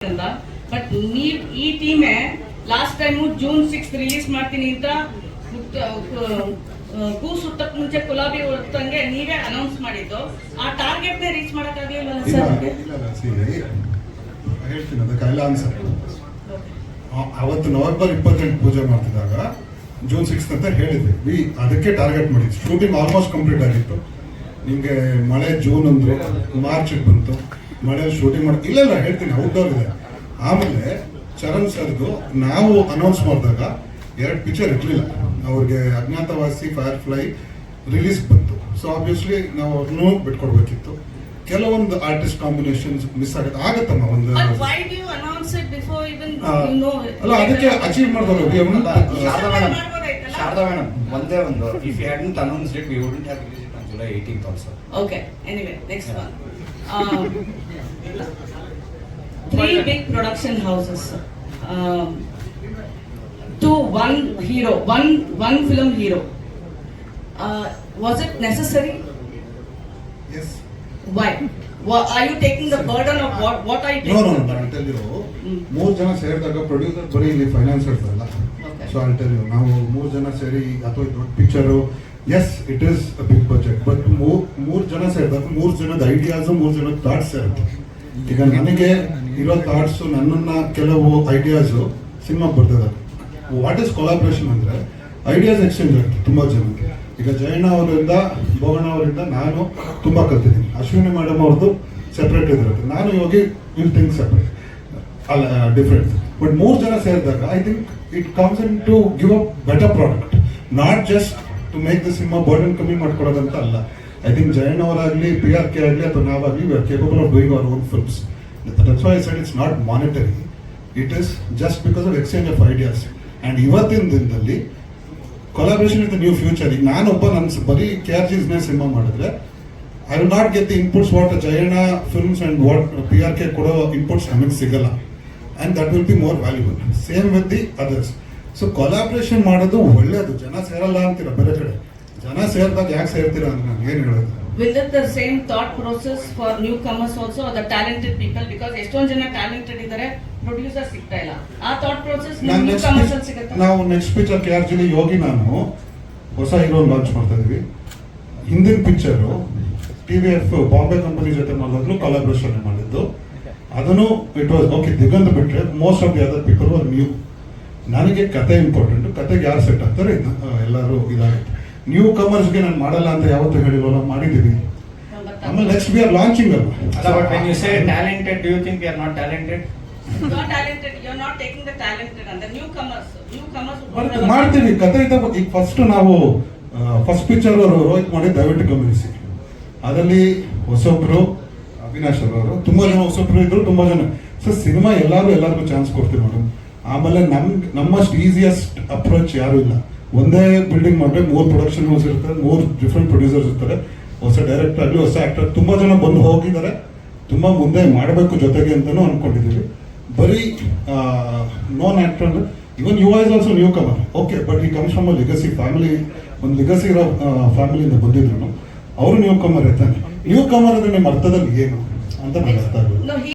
But ನೀವ್ ಈ ಟೀಮೇ last time June 6 release ಮಾಡ್ತೀನಿ ಅಂತ ಕೂ ಸುತ್ತಕ್ ಮುಂಚೆ ಗುಲಾಬಿ ಹೊತ್ತಂಗೆ ನೀವೇ ಅನೌನ್ಸ್ ಮಾಡಿದ್ದು. ಆ ಟಾರ್ಗೆಟ್ ನೇ ರೀಚ್ ಮಾಡಕ್ ಆಗ್ಲಿಲ್ಲ ಸರ್? ಹೇಳ್ತೀನಿ ಅದಕ್ಕೆಲ್ಲ ಆನ್ಸರ್. ಅವತ್ತು ನವೆಂಬರ್ 28 ಪೂಜೆ ಮಾಡ್ತಿದ್ದಾಗ ಜೂನ್ 6 ಅಂತ ಹೇಳಿದ್ವಿ. ಅದಕ್ಕೆ ಟಾರ್ಗೆಟ್ ಮಾಡಿದ್ವಿ. ಶೂಟಿಂಗ್ ಆಲ್ಮೋಸ್ಟ್ ಕಂಪ್ಲೀಟ್ ಆಗಿತ್ತು. ನಿಮಗೆ ಮಳೆ ಜೂನ್ ಅಂದ್ರು, ಮಾರ್ಚ್ ಬಂತು, ಮಳೆ ಶೂಟಿಂಗ್ ಮಾಡಿ ಇಲ್ಲ ಹೇಳ್ತೀನಿ ಔಟ್ಡೋರ್ ಇದೆ. ಆಮೇಲೆ ಚರಣ್ ಸರ್ದು ನಾವು ಅನೌನ್ಸ್ ಮಾಡಿದಾಗ 2 ಪಿಕ್ಚರ್ ಇರಲಿಲ್ಲ. ಅವ್ರಿಗೆ ಅಜ್ಞಾತವಾಸಿ, ಫೈರ್ ಫ್ಲೈ ರಿಲೀಸ್ ಬಂತು. ಸೊ ಆಬ್ವಿಯಸ್ಲಿ ನಾವು ಅವ್ರನ್ನೂ ಬಿಟ್ಕೊಡ್ಬೇಕಿತ್ತು. ಕೆಲವೊಂದು ಆರ್ಟಿಸ್ಟ್ ಕಾಂಬಿನೇಷನ್ಸ್ ಮಿಸ್ ಆಗತ್ತಮ್ಮ. ಒಂದು ಅಲ್ಲ ಅದಕ್ಕೆ ಅಚೀವ್ ಮಾಡಿದವರು ಶಾರದಾ ಮೇಡಮ್ ಒಂದೇ ಒಂದು if you hadn't announced it we wouldn't have released it on July 18th also. Okay, anyway, next one. 3 big production houses, to one hero, one film hero. Was it necessary? Yes. Why? Are you taking the burden of what are you taking? No, I'll tell you. 3 ಜನ ಸೇರಿದಾಗ producer ಬರೀ ಇಲ್ಲಿ ಫೈನಾನ್ಸರ್ಸ್ ಅಲ್ಲ. So I'll tell you, ನಾವು 3 ಜನ ಸೇರಿ ಅಥವಾ ದೊಡ್ಡ picture, yes it is a big budget, but 3 ಜನ ಸೇರಿದಾಗ 3 ಜನದ ಐಡಿಯಾಸ್, 3 ಜನದ ಥಾಟ್ಸ್ ಇರುತ್ತೆ. ಈಗ ನನಗೆ ಇರೋ ಥಾಟ್ಸ್, ನನ್ನನ್ನ ಕೆಲವು ಐಡಿಯಾಸ್ ಸಿನಿಮಾಗೆ ಬರ್ತದೆ. ವಾಟ್ ಇಸ್ ಕೊಲಾಬ್ರೇಷನ್ ಅಂದ್ರೆ ಐಡಿಯಾಸ್ ಎಕ್ಸ್ಚೇಂಜ್ ಆಗುತ್ತೆ ತುಂಬಾ ಜನಕ್ಕೆ. ಈಗ ಜಯಣ್ಣ ಅವರಿಂದ, ಭೋಗಣ್ಣ ಅವರಿಂದ ನಾನು ತುಂಬಾ ಕಲ್ತಿದ್ದೀನಿ. ಅಶ್ವಿನಿ ಮೇಡಮ್ ಅವ್ರದ್ದು ಸೆಪರೇಟ್ ಇದಿರುತ್ತೆ. ನಾನು ಇವಾಗ ವಿಲ್ ಥಿಂಕ್ ಸೆಪರೇಟ್ ಅಲ್ಲ, ಡಿಫ್ರೆಂಟ್. ಬಟ್ 3 ಜನ ಸೇರಿದಾಗ I think it comes in to give a better product, not just to make the cinema burden ಕಮ್ಮಿ ಮಾಡ್ಕೊಡೋದಂತ ಅಲ್ಲ. ಐ ಥಿಂಕ್ ಜಯಣ್ಣ ಅವರಾಗಲಿ, PRK ಆಗಲಿ ಅಥವಾ ನಾವಾಗಲಿ we are capable of doing our own films. That's why I said it's not monetary, it is just because of exchange of ideas. And ಇವತ್ತಿನ ದಿನದಲ್ಲಿ collaboration with new future. ಈಗ ನಾನೊಬ್ಬ ನನ್ನ ಬರೀ KRG's ಸಿನಿಮಾ ಮಾಡಿದ್ರೆ I will not get the inputs what Jayanna films and what PRK ಕೊಡೋ inputs ನಮಗೆ ಸಿಗಲ್ಲ. And that will be more valuable. Same with the others. So collaboration ಮಾಡೋದು ಒಳ್ಳೇದು. ಜನ ಸೇರಲ್ಲ ಅಂತೀರ ಬೇರೆ ಕಡೆ, ಜನ ಸೇರಿದಾಗ ಯಾಕೆ ಸೇರ್ತೀರಾ ಅಂತ ನಾನು ಏನು ಹೇಳೋದು. Will it the same thought process for newcomers also, or the talented people? Because ಎಷ್ಟೊಂದು ಜನ ಟ್ಯಾಲೆಂಟೆಡ್ ಇದ್ದಾರೆ, ಪ್ರೊಡ್ಯೂಸರ್ ಸಿಗ್ತಾ ಇಲ್ಲ. ಆ ಥಾಟ್ ಪ್ರೋಸೆಸ್ ನ್ಯೂಕಮರ್ಸ್ ಅಲ್ಲಿ ಸಿಗುತ್ತೆ. ನಾವು ನೆಕ್ಸ್ಟ್ ಪಿಕ್ಚರ್ KRGಲಿ ಯೋಗಿ ನಾನು ಹೊಸ ಹೀರೋ ಲಾಂಚ್ ಮಾಡ್ತಾ ಇದೀವಿ. ಹಿಂದಿನ ಪಿಕ್ಚರು TVF ಬಾಂಬೆ ಕಂಪನಿ ಜೊತೆ ಮಾಡಿದ್ರು, ಕೊಲಾಬ್ರೇಷನ್ ಮಾಡಿದ್ದು. ಅದನ್ನು ಇಟ್ ವಾಸ್ ಓಕೆ. ದಿಗಂತ್ ಬಿಟ್ರೆ most of the other people are new. ನನಗೆ ಕತೆ ಇಂಪಾರ್ಟೆಂಟ್. ಕತೆಗೆ ಯಾರು ಸೆಟ್ ಆಗ್ತಾರೆ ಎಲ್ಲರೂ ಇದಾಗುತ್ತೆ. ನ್ಯೂ ಕಮರ್ಸ್ಗೆ ನಾನು ಮಾಡಲ್ಲ ಅಂತ ಯಾವತ್ತೂ ಹೇಳಿಲ್ಲ, ನಾವು ಮಾಡಿದ್ದೀವಿ. ಆಮೇಲೆ ನೆಕ್ಸ್ಟ್ ವಿ ಆರ್ ಲಾಂಚಿಂಗ್ ಅಲ್ವಾ. But when you say talented, do you think we are not talented? You are talented. You are not taking the talented and the newcomers. ಮಾಡ್ತೀವಿ ಕತೆ ಇದ್ದಾಗ. ಈಗ ಫಸ್ಟ್ ನಾವು ಫಸ್ಟ್ ಪಿಕ್ಚರ್ ಅವರು ರೋಹಿತ್ ಮಾಡಿ ದಯವಿಟ್ಟು ಗಮನಿಸಿ. ಅದರಲ್ಲಿ ಹೊಸೊಬ್ರು ಅವಿನಾಶ್ ಅವರು, ತುಂಬಾ ಜನ ಹೊಸೊಬ್ರು ಇದ್ರು, ತುಂಬಾ ಜನ. ಸೊ ಸಿನಿಮಾ ಎಲ್ಲರಿಗೂ ಚಾನ್ಸ್ ಕೊಡ್ತೀವಿ ಮೇಡಮ್. ಆಮೇಲೆ ನಮ್ಮಷ್ಟು ಈಸಿಯಸ್ಟ್ ಅಪ್ರೋಚ್ ಯಾರು ಇಲ್ಲ. ಒಂದೇ ಬಿಲ್ಡಿಂಗ್ ಮಾಡಿದ್ರೆ 3 ಪ್ರೊಡಕ್ಷನ್ ಹೌಸ್ ಇರ್ತಾರೆ, 3 ಡಿಫ್ರೆಂಟ್ ಪ್ರೊಡ್ಯೂಸರ್ಸ್ ಇರ್ತಾರೆ, ಹೊಸ ಡೈರೆಕ್ಟರ್ ಆಗಲಿ, ಹೊಸ ಆಕ್ಟರ್, ತುಂಬಾ ಜನ ಬಂದು ಹೋಗಿದ್ದಾರೆ. ತುಂಬಾ ಮುಂದೆ ಮಾಡಬೇಕು ಜೊತೆಗೆ ಅಂತಾನು ಅನ್ಕೊಂಡಿದ್ದೀವಿ. ಬರೀ known actor, even you is also newcomer. Okay, but ಈ comes from a legacy family. ಒಂದು ಲೆಗಸಿ ಇರೋ ಫ್ಯಾಮಿಲಿಯಿಂದ ಬಂದಿದ್ರು. ಅವರು ನ್ಯೂ ಕಮರ್ ಇರ್ತಾನೆ. ನ್ಯೂ ಕಮರ್ ಅಂದ್ರೆ ನಿಮ್ಮ ಅರ್ಥದಲ್ಲಿ ಏನು ಅಂತ ನನಗೆ ಅರ್ಥ ಆಗಲ್ಲ.